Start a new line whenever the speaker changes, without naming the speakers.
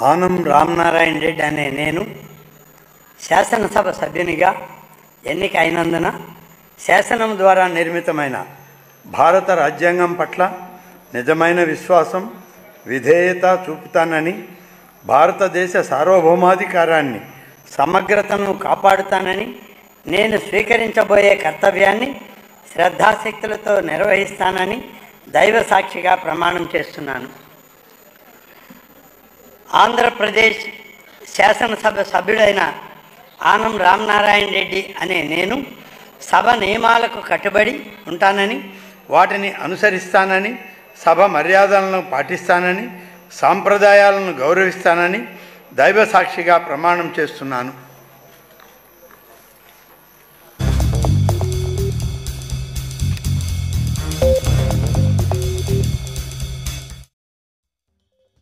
ఆనం రామనారాయణ రెడ్డి అనే నేను శాసనసభ సభ్యునిగా ఎన్నిక అయినందున శాసనం ద్వారా నిర్మితమైన భారత రాజ్యాంగం పట్ల నిజమైన విశ్వాసం, విధేయత చూపుతానని, భారతదేశ సార్వభౌమాధికారాన్ని, సమగ్రతను కాపాడుతానని, నేను స్వీకరించబోయే కర్తవ్యాన్ని శ్రద్ధాశక్తులతో నిర్వహిస్తానని దైవ సాక్షిగా ప్రమాణం చేస్తున్నాను. ఆంధ్రప్రదేశ్ శాసనసభ సభ్యుడైన ఆనం రామనారాయణ రెడ్డి అనే నేను సభ నియమాలకు కట్టుబడి ఉంటానని, వాటిని అనుసరిస్తానని, సభ మర్యాదలను పాటిస్తానని, సాంప్రదాయాలను గౌరవిస్తానని దైవ సాక్షిగా ప్రమాణం చేస్తున్నాను.